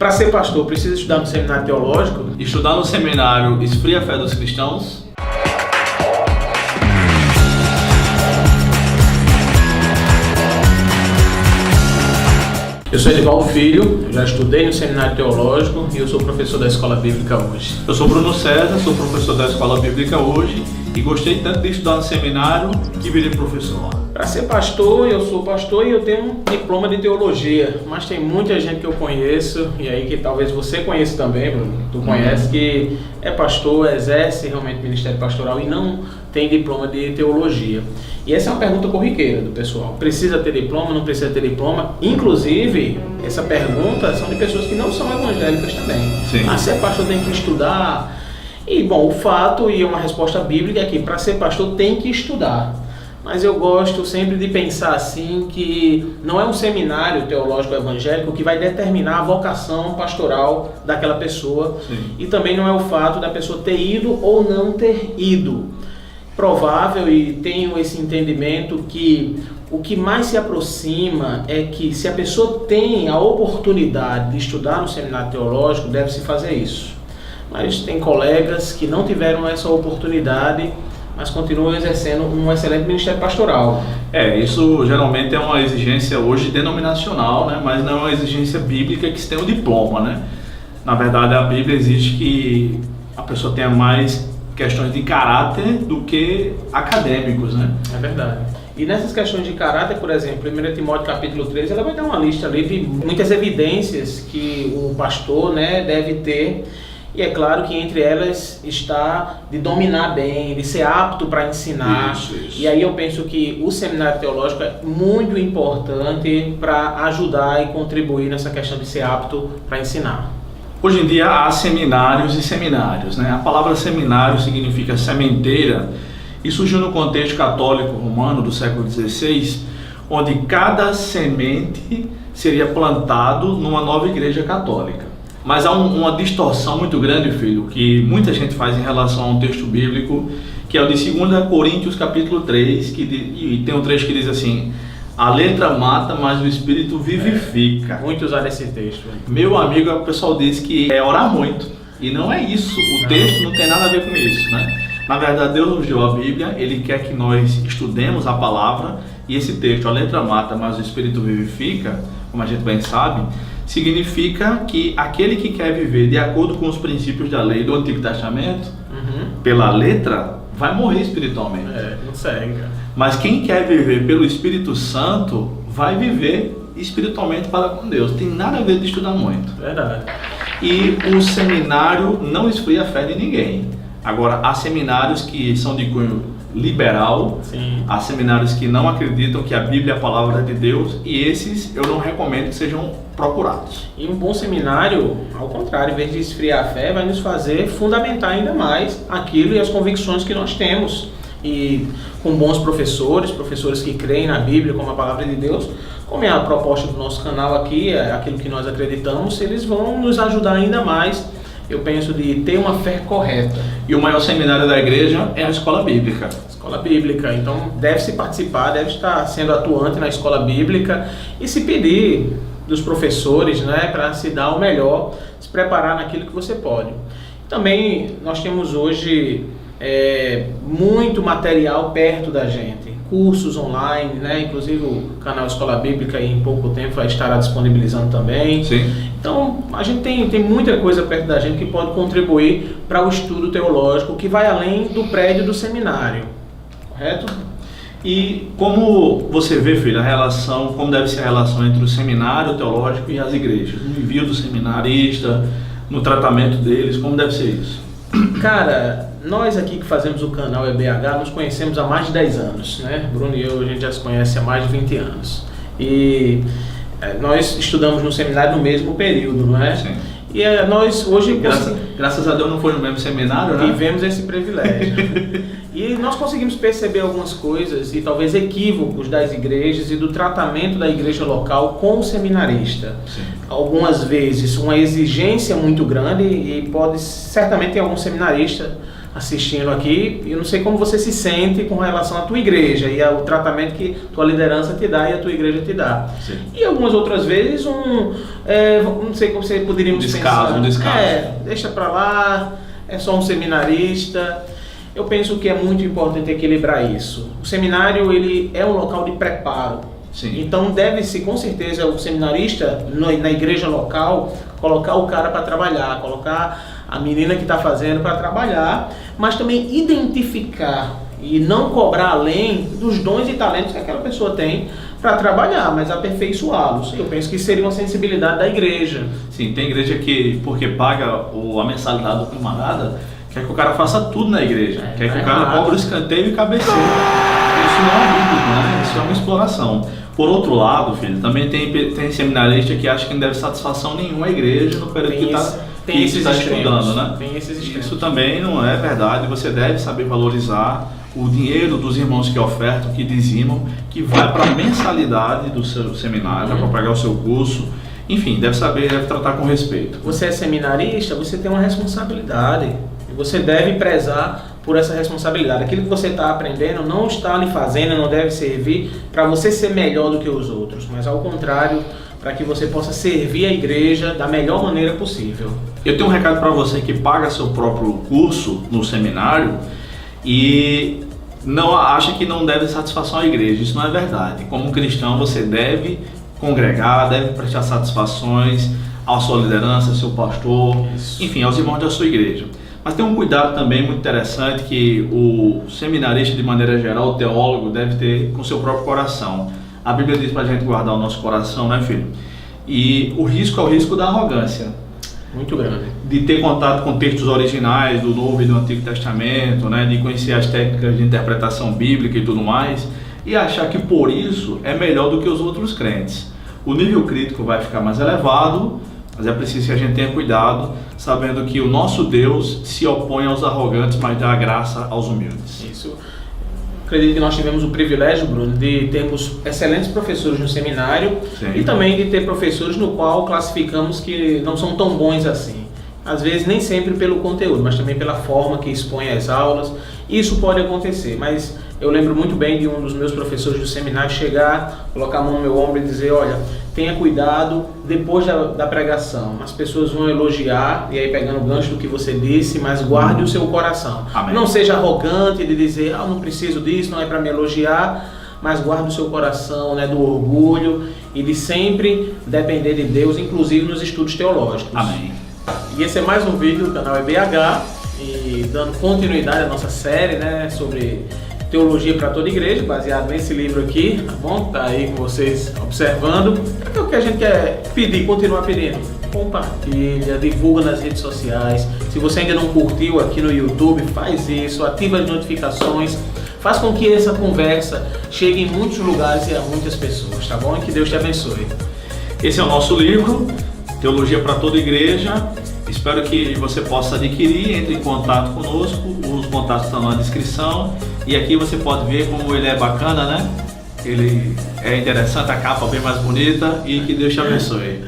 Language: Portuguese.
Para ser pastor, precisa estudar no seminário teológico? Estudar no seminário esfria a fé dos cristãos? Eu sou Edivaldo Filho, já estudei no seminário teológico e eu sou professor da Escola Bíblica hoje. Eu sou Bruno César, sou professor da Escola Bíblica hoje e gostei tanto de estudar no seminário que virei professor lá. Para ser pastor, eu sou pastor e eu tenho um diploma de teologia, mas tem muita gente que eu conheço, e aí que talvez você conheça também, Bruno, tu conhece, que é pastor, exerce realmente ministério pastoral e não tem diploma de teologia. E essa é uma pergunta corriqueira do pessoal. Precisa ter diploma, não precisa ter diploma? Inclusive, essa pergunta são de pessoas que não são evangélicas também. Sim. Mas ser pastor tem que estudar. E, bom, o fato e uma resposta bíblica é que para ser pastor tem que estudar. Mas eu gosto sempre de pensar assim que não é um seminário teológico evangélico que vai determinar a vocação pastoral daquela pessoa. Sim. E também não é o fato da pessoa ter ido ou não ter ido. Provável, e tenho esse entendimento, que o que mais se aproxima é que se a pessoa tem a oportunidade de estudar no seminário teológico, deve-se fazer isso. Mas tem colegas que não tiveram essa oportunidade, mas continuam exercendo um excelente ministério pastoral. Isso geralmente é uma exigência hoje denominacional, né? Mas não é uma exigência bíblica que se tenha um diploma, né? Na verdade, a Bíblia exige que a pessoa tenha mais questões de caráter do que acadêmicos, né? É verdade. E nessas questões de caráter, por exemplo, 1 Timóteo capítulo 3, ela vai dar uma lista ali de muitas evidências que o pastor, né, deve ter. E é claro que entre elas está de dominar bem, de ser apto para ensinar. Isso. E aí eu penso que o seminário teológico é muito importante para ajudar e contribuir nessa questão de ser apto para ensinar. Hoje em dia há seminários e seminários, né? A palavra seminário significa sementeira e surgiu no contexto católico romano do século XVI, onde cada semente seria plantado numa nova igreja católica. Mas há uma distorção muito grande, filho, que muita gente faz em relação a um texto bíblico, que é o de 2 Coríntios capítulo 3, e tem um trecho que diz assim: a letra mata, mas o espírito vivifica. Muito usar esse texto. Meu amigo, o pessoal diz que é orar muito, e não é isso, o texto não tem nada a ver com isso, né? Na verdade, Deus nos deu a Bíblia, Ele quer que nós estudemos a palavra, e esse texto, a letra mata, mas o espírito vivifica, como a gente bem sabe, significa que aquele que quer viver de acordo com os princípios da lei do Antigo Testamento, pela letra, vai morrer espiritualmente. Não segue. Mas quem quer viver pelo Espírito Santo, vai viver espiritualmente para com Deus. Tem nada a ver de estudar muito. Verdade. E o seminário não esfria a fé de ninguém. Agora, há seminários que são de cunho liberal, Sim. Há seminários que não acreditam que a Bíblia é a palavra de Deus, e esses eu não recomendo que sejam procurados. E um bom seminário, ao contrário, em vez de esfriar a fé, vai nos fazer fundamentar ainda mais aquilo e as convicções que nós temos. E com bons professores que creem na Bíblia como a palavra de Deus, como é a proposta do nosso canal aqui, é aquilo que nós acreditamos, eles vão nos ajudar ainda mais, eu penso, de ter uma fé correta. E o maior seminário da igreja é a Escola Bíblica. Escola Bíblica, então deve-se participar, deve estar sendo atuante na Escola Bíblica e se pedir dos professores, né, para se dar o melhor, se preparar naquilo que você pode. Também nós temos hoje muito material perto da gente, cursos online, né? Inclusive o canal Escola Bíblica em pouco tempo vai estar disponibilizando também. Sim. Então a gente tem muita coisa perto da gente que pode contribuir para o estudo teológico que vai além do prédio do seminário, correto? E como você vê, filho, como deve ser a relação entre o seminário teológico e as igrejas? No envio do seminarista, no tratamento deles, como deve ser isso? Cara, nós aqui que fazemos o canal EBH nos conhecemos há mais de 10 anos, né? Bruno e eu, a gente já se conhece há mais de 20 anos. E nós estudamos no seminário no mesmo período, não é? Sim. E nós hoje... Graças a Deus não foi no mesmo seminário, né? Vivemos esse privilégio. E nós conseguimos perceber algumas coisas e talvez equívocos das igrejas e do tratamento da igreja local com o seminarista. Sim. Algumas vezes uma exigência muito grande e certamente tem algum seminarista assistindo aqui, e eu não sei como você se sente com relação à tua igreja e ao tratamento que tua liderança te dá e a tua igreja te dá. Sim. E algumas outras vezes não sei como você poderíamos pensar. Um descaso. Deixa pra lá, é só um seminarista. Eu penso que é muito importante equilibrar isso. O seminário, ele é um local de preparo. Sim. Então deve-se, com certeza, o seminarista na igreja local, colocar o cara para trabalhar, colocar a menina que está fazendo para trabalhar, mas também identificar e não cobrar além dos dons e talentos que aquela pessoa tem para trabalhar, mas aperfeiçoá-los. Eu penso que seria uma sensibilidade da igreja. Sim, tem igreja que, porque paga a mensalidade do camarada, quer que o cara faça tudo na igreja, quer que o cara cobre o escanteio e cabeceie. Isso não é bíblico, né? Isso é uma exploração. Por outro lado, filho, também tem seminarista que acha que não deve satisfação nenhuma à igreja no período que está estudando, né? Tem esses extremos. Isso também não é verdade. Você deve saber valorizar o dinheiro dos irmãos que ofertam, que dizimam, que vai para a mensalidade do seu seminário, vai para pagar o seu curso. Enfim, deve tratar com respeito. Você é seminarista, você tem uma responsabilidade. E você deve prezar por essa responsabilidade. Aquilo que você está aprendendo não está lhe fazendo, não deve servir para você ser melhor do que os outros, mas ao contrário, para que você possa servir a igreja da melhor maneira possível. Eu tenho um recado para você que paga seu próprio curso no seminário e não acha que não deve satisfação à igreja. Isso não é verdade. Como cristão, você deve congregar, deve prestar satisfações à sua liderança, ao seu pastor, enfim, aos irmãos da sua igreja. Mas tem um cuidado também muito interessante que o seminarista, de maneira geral, o teólogo, deve ter com o seu próprio coração. A Bíblia diz para a gente guardar o nosso coração, né, filho? E o risco é o risco da arrogância. Muito grande. De ter contato com textos originais do Novo e do Antigo Testamento, né, de conhecer as técnicas de interpretação bíblica e tudo mais, e achar que por isso é melhor do que os outros crentes. O nível crítico vai ficar mais elevado, mas é preciso que a gente tenha cuidado, sabendo que o nosso Deus se opõe aos arrogantes, mas dá graça aos humildes. Isso. Acredito que nós tivemos o privilégio, Bruno, de termos excelentes professores no seminário. Sim. E também de ter professores no qual classificamos que não são tão bons assim. Às vezes nem sempre pelo conteúdo, mas também pela forma que expõe as aulas. Isso pode acontecer, mas eu lembro muito bem de um dos meus professores do seminário chegar, colocar a mão no meu ombro e dizer: olha, tenha cuidado depois da pregação. As pessoas vão elogiar, e aí pegando o gancho do que você disse, mas guarde o seu coração. Amém. Não seja arrogante de dizer: não preciso disso, não é para me elogiar, mas guarde o seu coração, né, do orgulho e de sempre depender de Deus, inclusive nos estudos teológicos. Amém. E esse é mais um vídeo do canal EBH, e dando continuidade à nossa série, né, sobre teologia para toda igreja, baseado nesse livro aqui, tá bom? Tá aí com vocês observando. Então o que a gente quer pedir, continuar pedindo: compartilha, divulga nas redes sociais. Se você ainda não curtiu aqui no YouTube, faz isso, ativa as notificações, faz com que essa conversa chegue em muitos lugares e a muitas pessoas, tá bom? E que Deus te abençoe. Esse é o nosso livro, Teologia para toda igreja. Espero que você possa adquirir, entre em contato conosco, os contatos estão na descrição. E aqui você pode ver como ele é bacana, né? Ele é interessante, a capa bem mais bonita, e que Deus te abençoe.